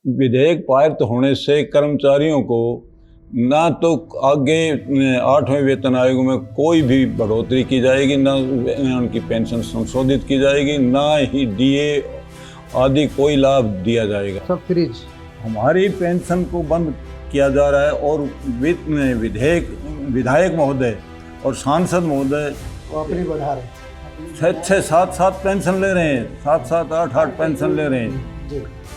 विधेयक पारित होने से कर्मचारियों को ना तो आगे 8वें वेतन आयोग में कोई भी बढ़ोतरी की जाएगी, ना उनकी पेंशन संशोधित की जाएगी, ना ही डीए आदि कोई लाभ दिया जाएगा। सब फ्रीज। हमारी पेंशन को बंद किया जा रहा है और विधायक महोदय और सांसद महोदय अपनी बढ़ा रहे हैं, 6-6, 7-7 पेंशन ले रहे हैं, 7-7, 8-8 पेंशन ले रहे हैं।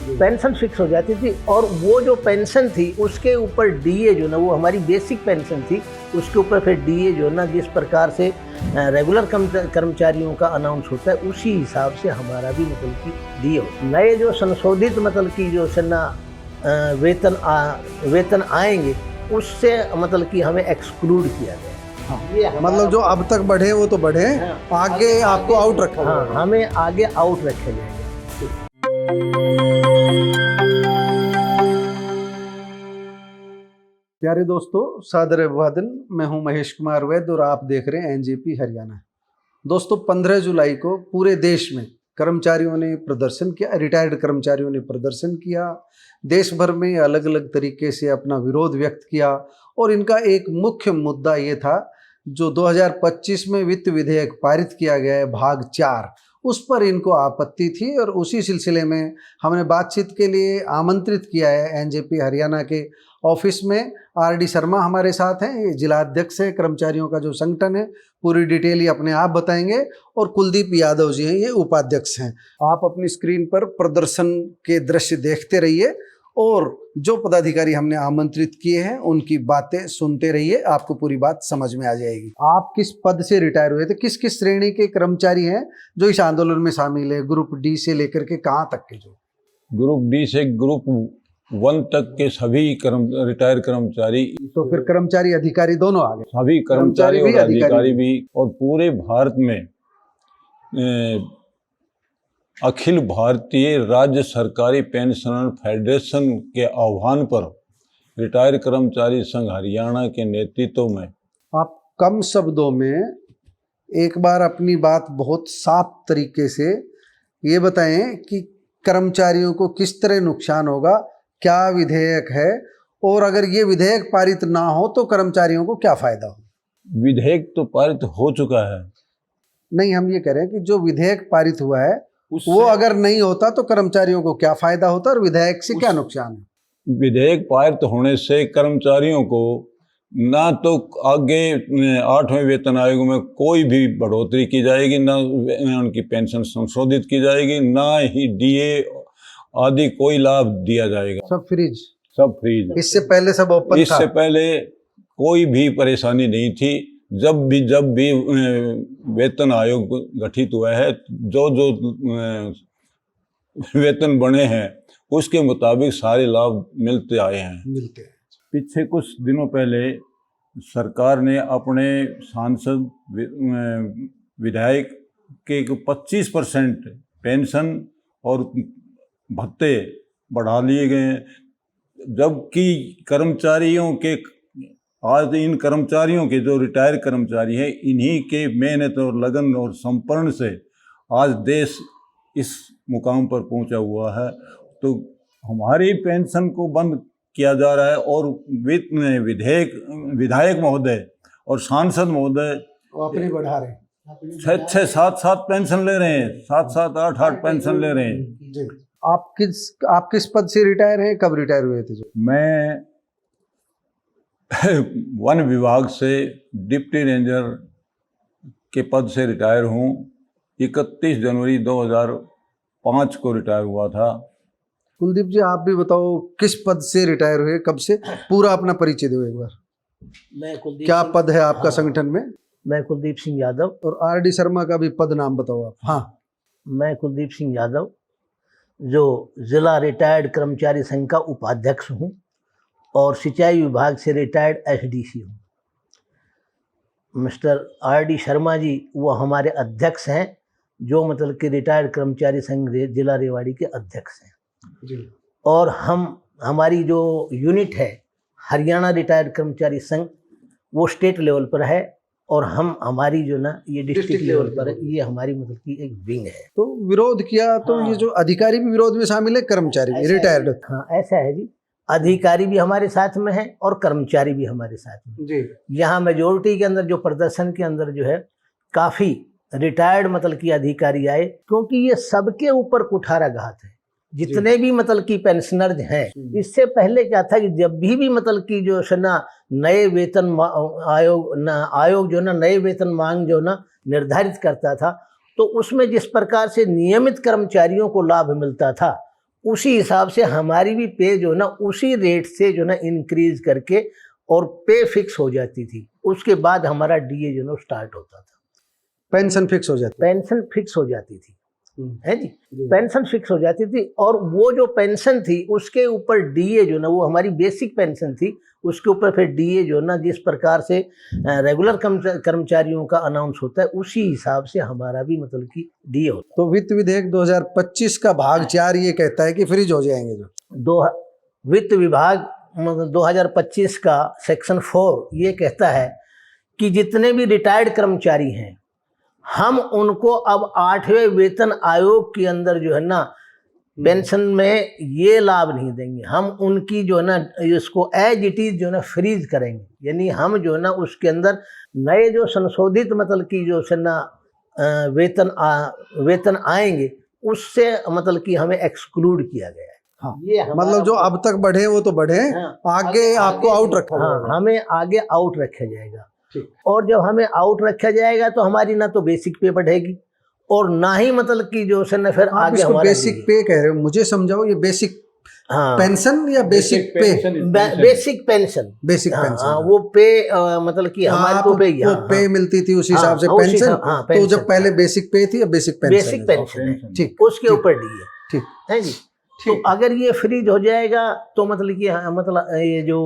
पेंशन फिक्स हो जाती थी और वो जो पेंशन थी उसके ऊपर डीए जो ना, वो हमारी बेसिक पेंशन थी, उसके ऊपर फिर डीए जो ना जिस प्रकार से रेगुलर कर्मचारियों का अनाउंस होता है उसी हिसाब से हमारा भी मतलब कि डीए होता है। नए जो संशोधित मतलब कि जो सन्ना वेतन आएंगे उससे मतलब कि हमें एक्सक्लूड किया गया। हाँ, मतलब जो अब तक बढ़े वो तो बढ़े, आगे आपको आउट रखा। हाँ, हमें आगे आउट रखे जाएंगे। प्यारे दोस्तों, सादर अभिवादन। मैं हूं महेश कुमार वैद्य और आप देख रहे हैं एनजेपी हरियाणा। दोस्तों, 15 जुलाई को पूरे देश में कर्मचारियों ने प्रदर्शन किया, रिटायर्ड कर्मचारियों ने प्रदर्शन किया। देश भर में अलग अलग तरीके से अपना विरोध व्यक्त किया और इनका एक मुख्य मुद्दा ये था, जो 2025 में वित्त विधेयक पारित किया गया है भाग 4, उस पर इनको आपत्ति थी। और उसी सिलसिले में हमने बातचीत के लिए आमंत्रित किया है एनजेपी हरियाणा के ऑफिस में। आरडी शर्मा हमारे साथ हैं, ये जिला अध्यक्ष है कर्मचारियों का जो संगठन है। पूरी डिटेल ये अपने आप बताएंगे। और कुलदीप यादव जी हैं, ये उपाध्यक्ष हैं। आप अपनी स्क्रीन पर प्रदर्शन के दृश्य देखते रहिए और जो पदाधिकारी हमने आमंत्रित किए हैं उनकी बातें सुनते रहिए, आपको पूरी बात समझ में आ जाएगी। आप किस पद से रिटायर हुए थे, किस किस श्रेणी के कर्मचारी हैं जो इस आंदोलन में शामिल है, ग्रुप डी से लेकर के कहाँ तक के? जो ग्रुप डी से ग्रुप 1 तक के सभी रिटायर कर्मचारी, तो फिर कर्मचारी अधिकारी दोनों आ गए, सभी कर्मचारी और अधिकारी भी। और पूरे भारत में अखिल भारतीय राज्य सरकारी पेंशनर फेडरेशन के आह्वान पर रिटायर कर्मचारी संघ हरियाणा के नेतृत्व में। आप कम शब्दों में एक बार अपनी बात बहुत साफ तरीके से ये बताएं कि कर्मचारियों को किस तरह नुकसान होगा, क्या विधेयक है, और अगर ये विधेयक पारित ना हो तो कर्मचारियों को क्या फायदा हो। विधेयक तो पारित हो चुका है। नहीं, हम ये कह रहे हैं कि जो विधेयक पारित हुआ है वो अगर नहीं होता तो कर्मचारियों को क्या फायदा होता और विधेयक से क्या नुकसान है। विधेयक पारित होने से कर्मचारियों को ना तो आगे 8वें वेतन आयोग में कोई भी बढ़ोतरी की जाएगी, ना उनकी पेंशन संशोधित की जाएगी, ना ही डीए आदि कोई लाभ दिया जाएगा। सब फ्रीज, सब फ्रीज। इससे पहले सब ओपन था। इससे पहले कोई भी परेशानी नहीं थी। जब भी वेतन आयोग गठित हुआ है, जो वेतन बने हैं उसके मुताबिक सारे लाभ मिलते आए हैं। पीछे कुछ दिनों पहले सरकार ने अपने सांसद विधायक के 25% पेंशन और भत्ते बढ़ा लिए गए हैं, जबकि कर्मचारियों के आज इन कर्मचारियों के जो रिटायर कर्मचारी हैं, इन्हीं के मेहनत और लगन और समर्पण से आज देश इस मुकाम पर पहुंचा हुआ है। तो हमारी पेंशन को बंद किया जा रहा है और विधायक महोदय और सांसद महोदय अपनी बढ़ा रहे हैं, 6-6, 7-7 पेंशन ले रहे हैं, 7-7, 8-8 पेंशन ले रहे हैं। आप किस पद से रिटायर हैं, कब रिटायर हुए थे? जो मैं वन विभाग से डिप्टी रेंजर के पद से रिटायर हूँ। 31 जनवरी 2005 को रिटायर हुआ था। कुलदीप जी, आप भी बताओ किस पद से रिटायर हुए, कब से? पूरा अपना परिचय दो एक बार। मैं कुलदीप, क्या पद है आपका संगठन में? मैं कुलदीप सिंह यादव। और आरडी शर्मा का भी पद नाम बताओ आप। हाँ, मैं कुलदीप सिंह यादव, जो जिला रिटायर्ड कर्मचारी संघ का उपाध्यक्ष हूँ और सिंचाई विभाग से रिटायर्ड एसडीसी हूँ। मिस्टर आरडी शर्मा जी वो हमारे अध्यक्ष हैं, जो मतलब कि रिटायर्ड कर्मचारी संघ जिला रेवाड़ी के अध्यक्ष हैं जी। और हमारी जो यूनिट है हरियाणा रिटायर्ड कर्मचारी संघ, वो स्टेट लेवल पर है और हमारी जो ना ये डिस्ट्रिक्ट District लेवल level पर पे। ये हमारी मतलब की एक विंग है। तो विरोध किया तो हाँ। ये जो अधिकारी भी विरोध में शामिल है, कर्मचारी भी ऐसा है रिटायर्ड। जी। हाँ ऐसा है जी, अधिकारी भी हमारे साथ में है और कर्मचारी भी हमारे साथ में। जी यहाँ मेजोरिटी के अंदर जो प्रदर्शन के अंदर जो है काफी रिटायर्ड मतलब की अधिकारी आए, क्योंकि ये सबके ऊपर कुठाराघात है। जितने भी मतलब की पेंशनर्स हैं, इससे पहले क्या था कि जब भी मतलब की जो है ना नए वेतन आयोग जो ना नए वेतन मांग जो ना निर्धारित करता था, तो उसमें जिस प्रकार से नियमित कर्मचारियों को लाभ मिलता था, उसी हिसाब से हमारी भी पे जो ना उसी रेट से जो ना इंक्रीज करके और पे फिक्स हो जाती थी। उसके बाद हमारा डीए जो ना स्टार्ट होता था। पेंशन फिक्स हो जाती पेंशन फिक्स हो जाती थी, है जी, जी। पेंशन फिक्स हो जाती थी। और वो जो पेंशन थी उसके ऊपर डीए जो ना, वो हमारी बेसिक पेंशन थी, उसके ऊपर फिर डीए जो ना जिस प्रकार से रेगुलर कर्मचारियों का अनाउंस होता है, उसी हिसाब से हमारा भी मतलब कि डीए होता तो वित्त विधेयक 2025 का भाग 4 ये कहता है कि फ्रीज हो जाएंगे जो है। वित्त विभाग 2025 का सेक्शन 4 ये कहता है कि जितने भी रिटायर्ड कर्मचारी हैं, हम उनको अब 8वें वेतन आयोग के अंदर जो है ना पेंशन में ये लाभ नहीं देंगे। हम उनकी जो है ना इसको एज इट इज जो है ना फ्रीज करेंगे। यानी हम जो है ना उसके अंदर नए जो संशोधित मतलब की जो है ना वेतन आएंगे, उससे मतलब कि हमें एक्सक्लूड किया गया है। हाँ, ये मतलब जो अब तक बढ़े वो तो बढ़े, हाँ, आगे आपको आउट रखा हाँ, जाएगा। हमें आगे आउट रखा जाएगा। ठीक। और जब हमें आउट रखा जाएगा तो हमारी ना तो बेसिक पे बढ़ेगी और ना ही मतलब कि जो है ना फिर आप आगे इसको हमारा बेसिक पे कह रहे हो, मुझे समझाओ ये बेसिक हाँ पेंशन या बेसिक पे? Basic pension. बेसिक हाँ, पेंशन। हाँ, वो पे मतलब कि हमारे तो पे आपको पे मिलती थी उस हिसाब से पेंशन। हाँ, तो जब पहले बेसिक पे थी, अब बेसिक पेंशन बेसिक पेंशन है, ठीक, उसके ऊपर डीए ठीक है जी। तो अगर ये फ्रीज हो जाएगा तो मतलब कि मतलब ये जो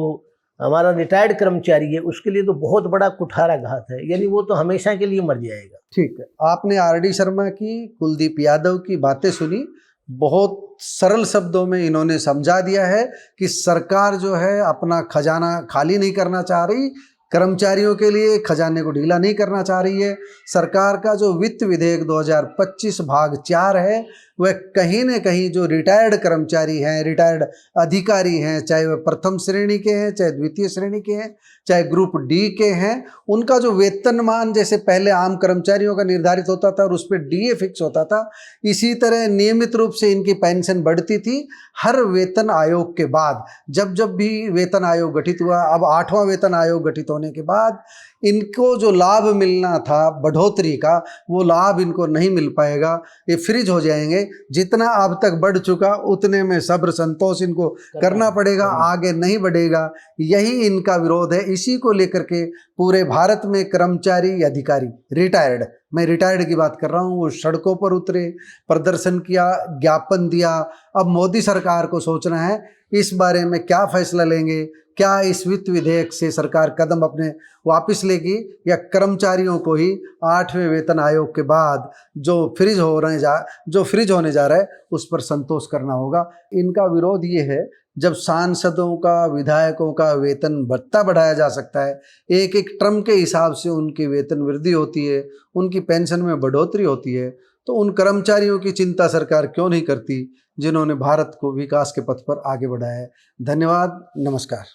हमारा रिटायर्ड कर्मचारी है उसके लिए तो बहुत बड़ा कुठाराघात है, यानी वो तो हमेशा के लिए मर जाएगा। ठीक है, आपने आरडी शर्मा की, कुलदीप यादव की बातें सुनी, बहुत सरल शब्दों में इन्होंने समझा दिया है कि सरकार जो है अपना खजाना खाली नहीं करना चाह रही, कर्मचारियों के लिए खजाने को ढीला नहीं करना चाह रही है। सरकार का जो वित्त विधेयक 2025 भाग 4 है, वह कहीं न कहीं जो रिटायर्ड कर्मचारी हैं, रिटायर्ड अधिकारी हैं, चाहे वह प्रथम श्रेणी के हैं, चाहे द्वितीय श्रेणी के हैं, चाहे ग्रुप डी के हैं, उनका जो वेतनमान जैसे पहले आम कर्मचारियों का निर्धारित होता था और उस पर डीए फिक्स होता था, इसी तरह नियमित रूप से इनकी पेंशन बढ़ती थी हर वेतन आयोग के बाद। जब जब भी वेतन आयोग गठित हुआ, अब 8वां वेतन आयोग गठित होने के बाद इनको जो लाभ मिलना था बढ़ोतरी का, वो लाभ इनको नहीं मिल पाएगा, ये फ्रीज हो जाएंगे। जितना अब तक बढ़ चुका उतने में सब्र संतोष इनको करना पड़ेगा, आगे नहीं बढ़ेगा। यही इनका विरोध है। इसी को लेकर के पूरे भारत में कर्मचारी अधिकारी रिटायर्ड, मैं रिटायर्ड की बात कर रहा हूँ, वो सड़कों पर उतरे, प्रदर्शन किया, ज्ञापन दिया। अब मोदी सरकार को सोचना है इस बारे में क्या फैसला लेंगे, क्या इस वित्त विधेयक से सरकार कदम अपने वापस लेगी या कर्मचारियों को ही 8वें वेतन आयोग के बाद जो फ्रीज होने जा रहा है उस पर संतोष करना होगा। इनका विरोध ये है, जब सांसदों का, विधायकों का वेतन भत्ता बढ़ाया जा सकता है, एक एक टर्म के हिसाब से उनकी वेतन वृद्धि होती है, उनकी पेंशन में बढ़ोतरी होती है, तो उन कर्मचारियों की चिंता सरकार क्यों नहीं करती जिन्होंने भारत को विकास के पथ पर आगे बढ़ाया है। धन्यवाद, नमस्कार।